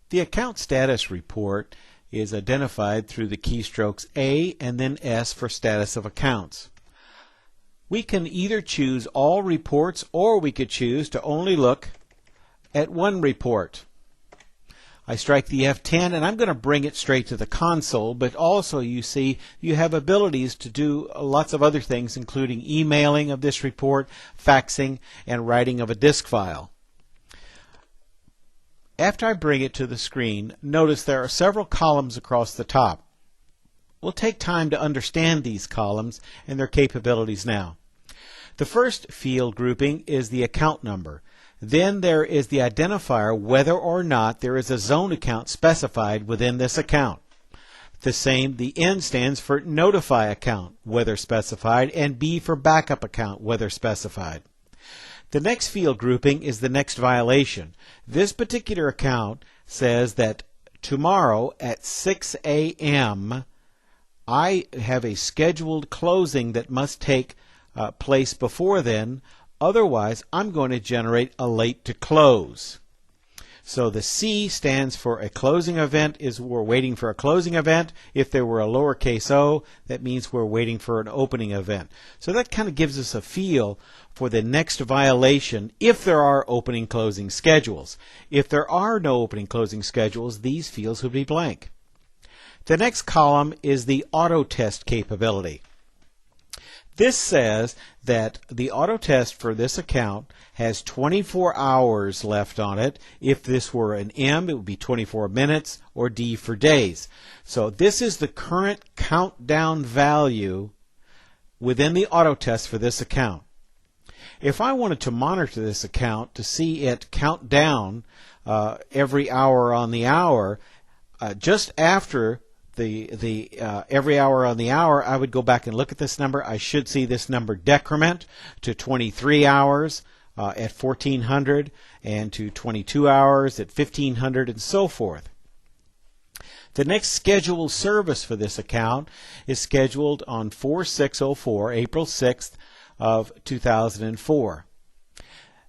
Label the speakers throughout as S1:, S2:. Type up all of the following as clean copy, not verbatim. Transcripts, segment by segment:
S1: The account status report is identified through the keystrokes A and then S for status of accounts. We can either choose all reports or we could choose to only look at one report. I strike the F10 and I'm going to bring it straight to the console, but also you see you have abilities to do lots of other things, including emailing of this report, faxing, and writing of a disk file. After I bring it to the screen, notice there are several columns across the top. We'll take time to understand these columns and their capabilities now. The first field grouping is the account number. Then there is the identifier whether or not there is a zone account specified within this account. The N stands for notify account, whether specified, and B for backup account, whether specified. The next field grouping is the next violation. This particular account says that tomorrow at 6 a.m. I have a scheduled closing that must take place before then. Otherwise, I'm going to generate a late to close. So the C stands for a closing event, we're waiting for a closing event. If there were a lowercase o, that means we're waiting for an opening event. So that kind of gives us a feel for the next violation if there are opening closing schedules. If there are no opening closing schedules, these fields would be blank. The next column is the auto test capability. This says that the auto test for this account has 24 hours left on it. If this were an M, it would be 24 minutes, or D for days. So this is the current countdown value within the auto test for this account. If I wanted to monitor this account to see it count down every hour on the hour, just after every hour on the hour, I would go back and look at this number. I should see this number decrement to 23 hours at 1400 and to 22 hours at 1500 and so forth. The next scheduled service for this account is scheduled on 4/6/04, April 6th of 2004.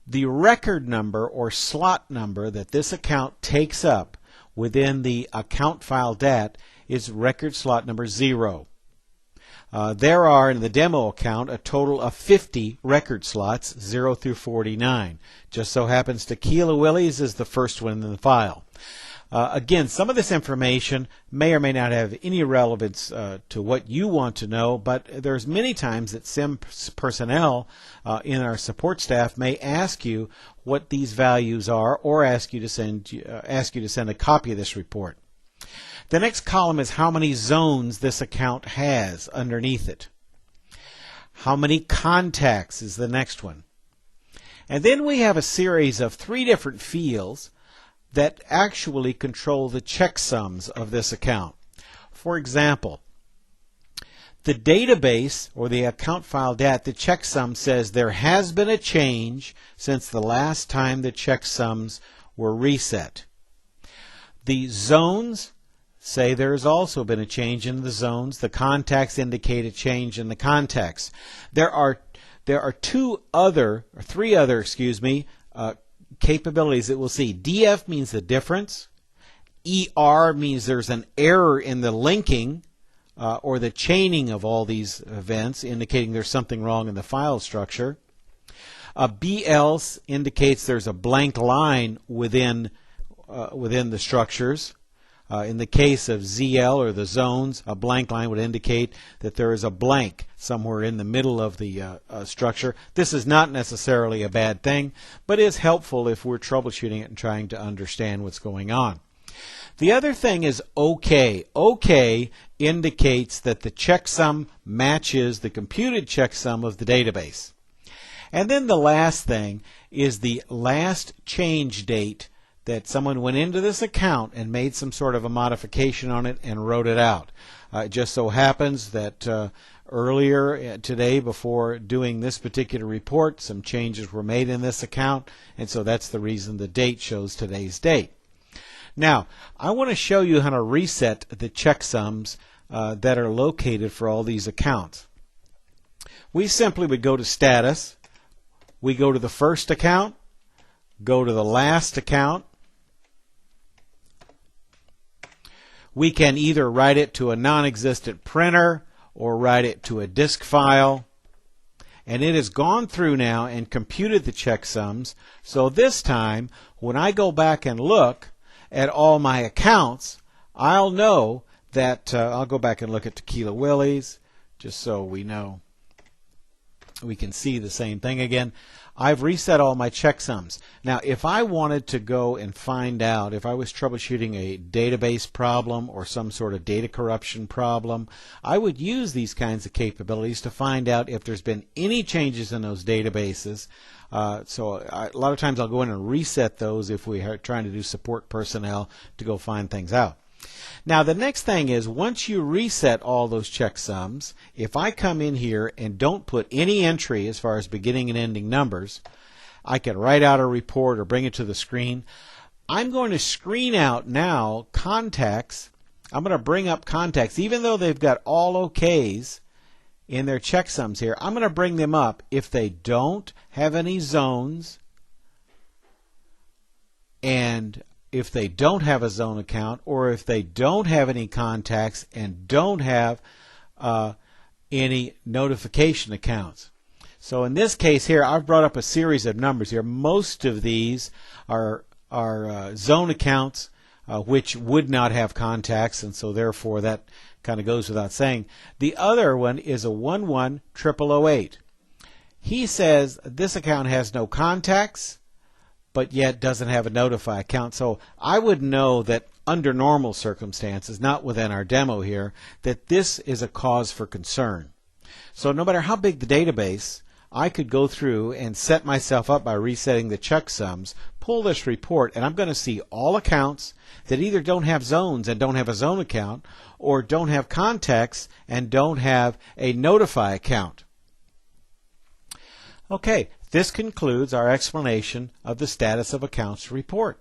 S1: The record number or slot number that this account takes up within the account file DAT is record slot number 0. There are in the demo account a total of 50 record slots, 0 through 49. Just so happens Tequila Willie's is the first one in the file. Again, some of this information may or may not have any relevance to what you want to know, but there's many times that SIM personnel in our support staff may ask you what these values are, or ask you to send a copy of this report. The next column is how many zones this account has underneath it. How many contacts is the next one. And then we have a series of 3 different fields that actually control the checksums of this account. For example, the database or the account file DAT, the checksum says there has been a change since the last time the checksums were reset. The zones say there has also been a change in the zones. The contacts indicate a change in the contacts. There are 3 other capabilities that we'll see. DF means the difference. ER means there's an error in the linking or the chaining of all these events, indicating there's something wrong in the file structure. BL indicates there's a blank line within the structures. In the case of ZL or the zones, a blank line would indicate that there is a blank somewhere in the middle of the structure. This is not necessarily a bad thing, but is helpful if we're troubleshooting it and trying to understand what's going on. The other thing is OK. OK indicates that the checksum matches the computed checksum of the database. And then the last thing is the last change date that someone went into this account and made some sort of a modification on it and wrote it out. It just so happens that earlier today, before doing this particular report, some changes were made in this account, and so that's the reason the date shows today's date. Now, I want to show you how to reset the checksums that are located for all these accounts. We simply would go to Status, we go to the first account, go to the last account, We can either write it to a non-existent printer or write it to a disk file. And it has gone through now and computed the checksums. So this time, when I go back and look at all my accounts, I'll know that I'll go back and look at Tequila Willie's, just so we know. We can see the same thing again. I've reset all my checksums. Now, if I wanted to go and find out, if I was troubleshooting a database problem or some sort of data corruption problem, I would use these kinds of capabilities to find out if there's been any changes in those databases. A lot of times I'll go in and reset those if we are trying to do support personnel to go find things out. Now the next thing is, once you reset all those checksums, if I come in here and don't put any entry as far as beginning and ending numbers, I can write out a report or bring it to the screen. I'm going to screen out now contacts. I'm going to bring up contacts, even though they've got all OKs in their checksums here. I'm going to bring them up if they don't have any zones, and if they don't have a zone account, or if they don't have any contacts and don't have any notification accounts. So in this case here, I've brought up a series of numbers here. Most of these are zone accounts which would not have contacts, and so therefore that kind of goes without saying. The other one is a 110008. He says this account has no contacts, but yet doesn't have a notify account. So I would know that under normal circumstances, not within our demo here, that this is a cause for concern. So no matter how big the database, I could go through and set myself up by resetting the checksums, pull this report, and I'm going to see all accounts that either don't have zones and don't have a zone account, or don't have contacts and don't have a notify account. Okay, this concludes our explanation of the status of accounts report.